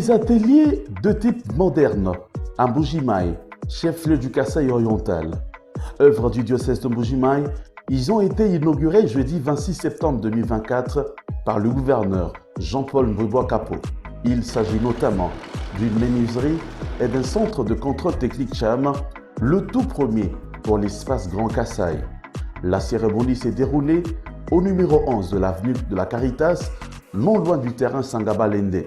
Des ateliers de type moderne à Mbuji-Mayi, chef-lieu du Kasaï oriental. Œuvre du diocèse de Mbuji-Mayi, ils ont été inaugurés jeudi 26 septembre 2024 par le gouverneur Jean-Paul Mbouboua-Kapo. Il s'agit notamment d'une menuiserie et d'un centre de contrôle technique CHAM, le tout premier pour l'espace Grand Kasaï. La cérémonie s'est déroulée au numéro 11 de l'avenue de la Caritas, non loin du terrain Sangaba-Lende.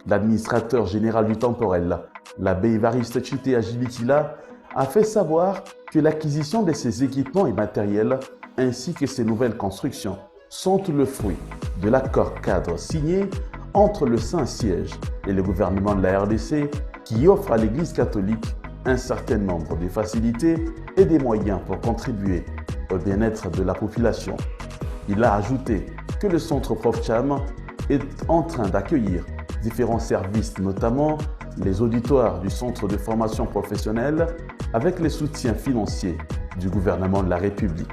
L'administrateur général du temporel, l'abbé Évariste Chité Ajimitila, a fait savoir que l'acquisition de ces équipements et matériels ainsi que ces nouvelles constructions sont le fruit de l'accord cadre signé entre le Saint-Siège et le gouvernement de la RDC qui offre à l'Église catholique un certain nombre de facilités et des moyens pour contribuer au bien-être de la population. Il a ajouté que le centre ProfCham est en train d'accueillir différents services, notamment les auditoires du centre de formation professionnelle avec les soutiens financiers du gouvernement de la République.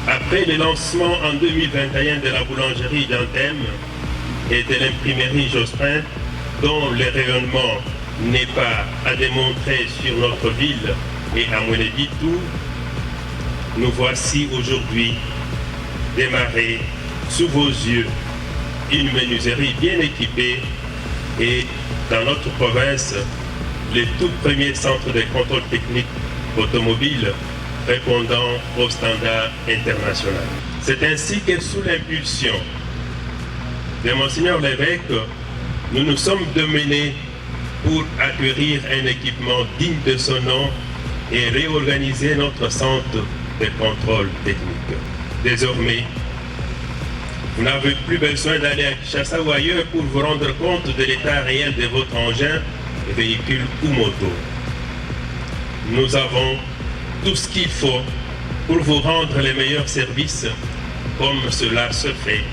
Après le lancement en 2021 de la boulangerie d'Anthem et de l'imprimerie Jospin, dont le rayonnement n'est pas à démontrer sur notre ville et à Mweneditou, nous voici aujourd'hui démarrer sous vos yeux une menuiserie bien équipée et dans notre province, le tout premier centre de contrôle technique automobile répondant aux standards internationaux. C'est ainsi que sous l'impulsion de Monseigneur l'évêque, nous nous sommes démenés pour acquérir un équipement digne de son nom et réorganiser notre centre de contrôle technique. Désormais, vous n'avez plus besoin d'aller à Kinshasa ou ailleurs pour vous rendre compte de l'état réel de votre engin, véhicule ou moto. Nous avons tout ce qu'il faut pour vous rendre les meilleurs services comme cela se fait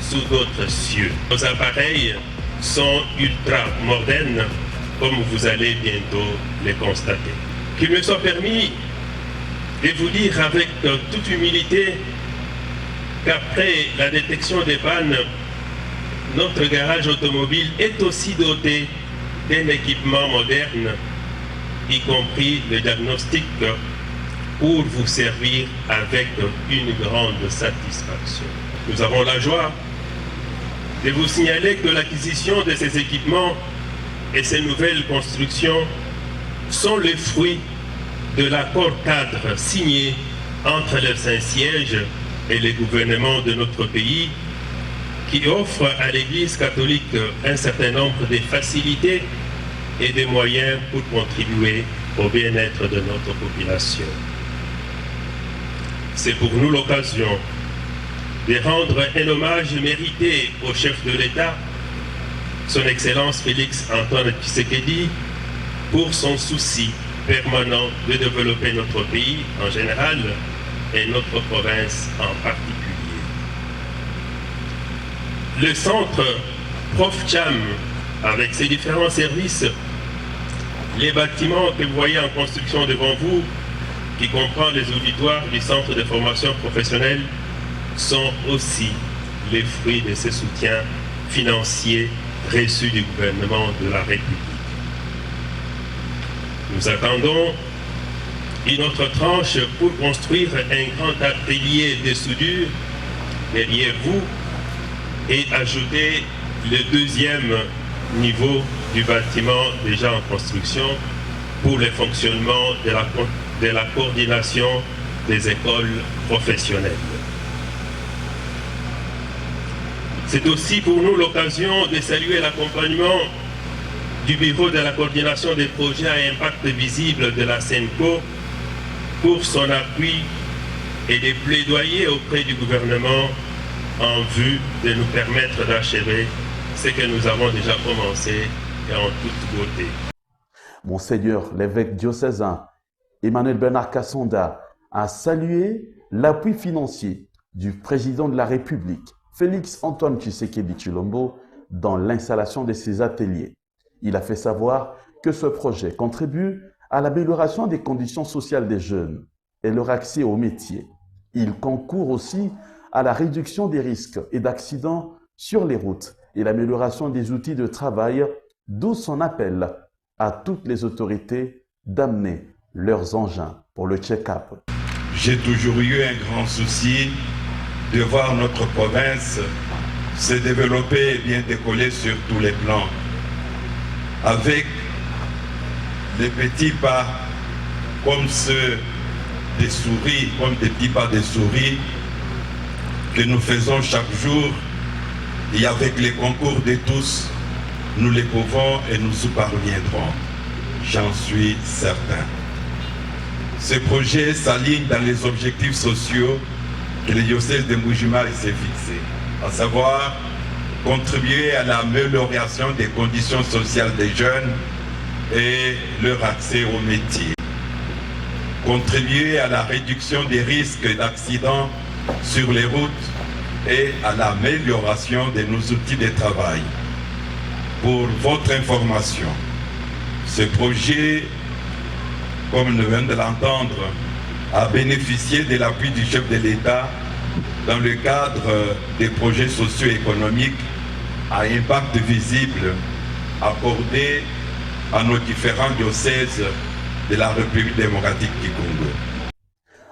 sous d'autres cieux. Nos appareils sont ultra modernes comme vous allez bientôt les constater. Qu'il me soit permis de vous dire avec toute humilité qu'après la détection des pannes, notre garage automobile est aussi doté d'un équipement moderne, y compris le diagnostic, pour vous servir avec une grande satisfaction. Nous avons la joie de vous signaler que l'acquisition de ces équipements et ces nouvelles constructions sont les fruits de l'accord cadre signé entre le Saint-Siège et les gouvernements de notre pays qui offre à l'Église catholique un certain nombre de facilités et des moyens pour contribuer au bien-être de notre population. C'est pour nous l'occasion de rendre un hommage mérité au chef de l'État, son Excellence Félix Antoine Tshisekedi, pour son souci permanent de développer notre pays en général et notre province en particulier. Le centre ProfCham, avec ses différents services, les bâtiments que vous voyez en construction devant vous, qui comprend les auditoires du centre de formation professionnelle, sont aussi les fruits de ces soutiens financiers reçus du gouvernement de la République. Nous attendons une autre tranche pour construire un grand atelier de soudure derrière vous et ajouter le deuxième niveau du bâtiment déjà en construction pour le fonctionnement de la coordination des écoles professionnelles. C'est aussi pour nous l'occasion de saluer l'accompagnement du Bureau de la coordination des projets à impact visible de la SENCO pour son appui et des plaidoyers auprès du gouvernement en vue de nous permettre d'achever ce que nous avons déjà commencé et en toute beauté. Monseigneur l'évêque diocésain Emmanuel Bernard Kassonda a salué l'appui financier du président de la République, Félix Antoine Tshisekedi Tshilombo, dans l'installation de ces ateliers. Il a fait savoir que ce projet contribue à l'amélioration des conditions sociales des jeunes et leur accès aux métiers. Il concourt aussi à la réduction des risques et d'accidents sur les routes et l'amélioration des outils de travail d'où son appel à toutes les autorités d'amener leurs engins pour le check-up. J'ai toujours eu un grand souci de voir notre province se développer et bien décoller sur tous les plans, avec les petits pas comme ceux des souris, comme des petits pas des souris que nous faisons chaque jour, et avec les concours de tous, nous les pouvons et nous y parviendrons. J'en suis certain. Ce projet s'aligne dans les objectifs sociaux que le diocèse de Mbuji-Mayi s'est fixé, à savoir contribuer à l'amélioration des conditions sociales des jeunes et leur accès aux métiers, contribuer à la réduction des risques d'accidents sur les routes et à l'amélioration de nos outils de travail. Pour votre information, ce projet, comme nous venons de l'entendre, a bénéficié de l'appui du chef de l'État dans le cadre des projets socio-économiques à impact visible accordés à nos différents diocèses de la République démocratique du Congo.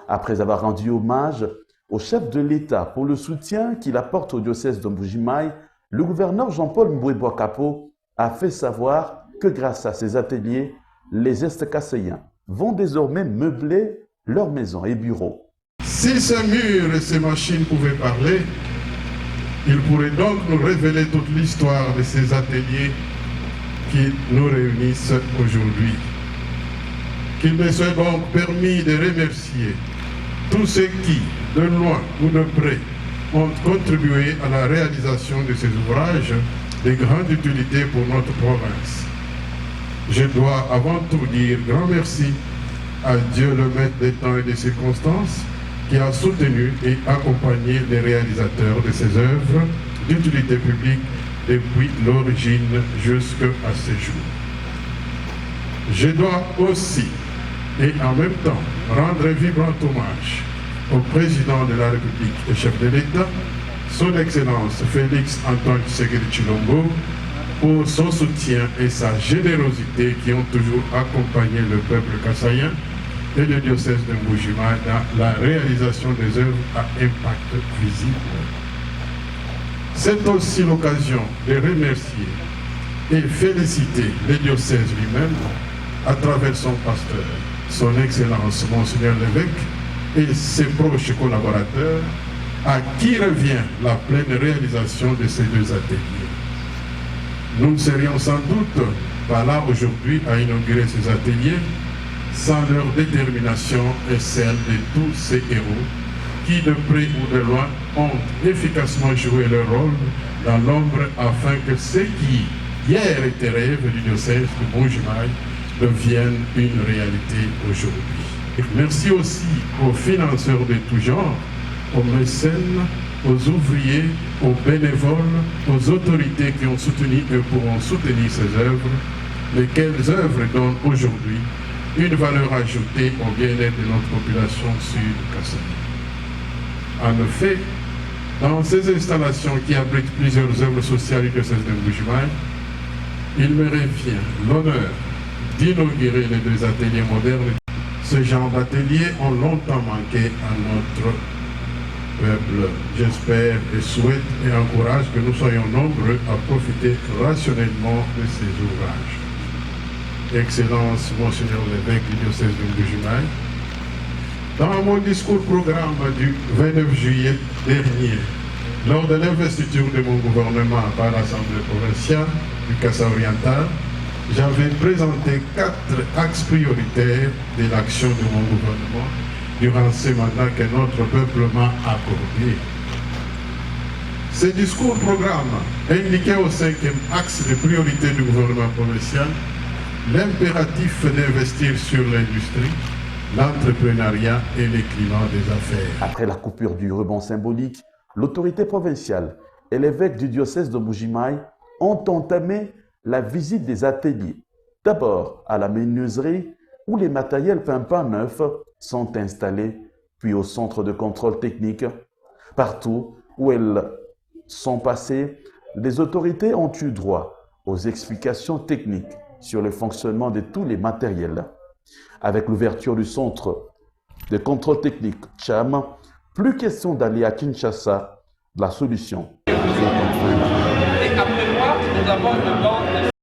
Après avoir rendu hommage au chef de l'État pour le soutien qu'il apporte au diocèse de Mbuji-Mayi, le gouverneur Jean-Paul Mboué-Boakapo a fait savoir que grâce à ces ateliers, les Est-Kasséens vont désormais meubler leurs maisons et bureaux. Si ces murs et ces machines pouvaient parler, ils pourraient donc nous révéler toute l'histoire de ces ateliers qui nous réunissent aujourd'hui. Qu'il me soit donc permis de remercier tous ceux qui, de loin ou de près, ont contribué à la réalisation de ces ouvrages de grande utilité pour notre province. Je dois avant tout dire grand merci à Dieu le maître des temps et des circonstances qui a soutenu et accompagné les réalisateurs de ces œuvres d'utilité publique depuis l'origine jusqu'à ce jour. Je dois aussi et en même temps rendre un vibrant hommage au président de la République et chef de l'État, son Excellence Félix Antoine Tshisekedi Tshilombo, pour son soutien et sa générosité qui ont toujours accompagné le peuple kassaïen et le diocèse de Mbuji-Mayi dans la réalisation des œuvres à impact visible. C'est aussi l'occasion de remercier et féliciter le diocèse lui-même à travers son pasteur, son Excellence Monseigneur l'évêque et ses proches collaborateurs, à qui revient la pleine réalisation de ces deux ateliers. Nous ne serions sans doute pas là aujourd'hui à inaugurer ces ateliers sans leur détermination et celle de tous ces héros qui, de près ou de loin, ont efficacement joué leur rôle dans l'ombre afin que ce qui, hier, était rêve du diocèse de Mbuji-Mayi devienne une réalité aujourd'hui. Merci aussi aux financeurs de tout genre, aux mécènes, aux ouvriers, aux bénévoles, aux autorités qui ont soutenu et pourront soutenir ces œuvres, lesquelles œuvres donnent aujourd'hui une valeur ajoutée au bien-être de notre population sud-kassaïenne. En effet, dans ces installations qui abritent plusieurs œuvres sociales du diocèse de Mbuji-Mayi, il me revient l'honneur d'inaugurer les deux ateliers modernes. Ce genre d'ateliers ont longtemps manqué à notre peuple. J'espère et souhaite et encourage que nous soyons nombreux à profiter rationnellement de ces ouvrages. Excellence, Monseigneur l'évêque du diocèse de Mbuji-Mayi, dans mon discours programme du 29 juillet dernier, lors de l'investiture de mon gouvernement par l'Assemblée provinciale du Kasaï-Oriental, j'avais présenté 4 axes prioritaires de l'action de mon gouvernement durant ces mandats que notre peuple m'a accordé. Ce discours programme indiquait au 5e axe de priorité du gouvernement provincial l'impératif d'investir sur l'industrie, l'entrepreneuriat et les climats des affaires. Après la coupure du ruban symbolique, l'autorité provinciale et l'évêque du diocèse de Mbuji-Mayi ont entamé la visite des ateliers. D'abord à la menuiserie où les matériels pimpants neufs sont installés, puis au centre de contrôle technique. Partout où elles sont passées, les autorités ont eu droit aux explications techniques sur le fonctionnement de tous les matériels. Avec l'ouverture du centre de contrôle technique CHAM, plus question d'aller à Kinshasa, la solution. Et après moi, nous avons le banc de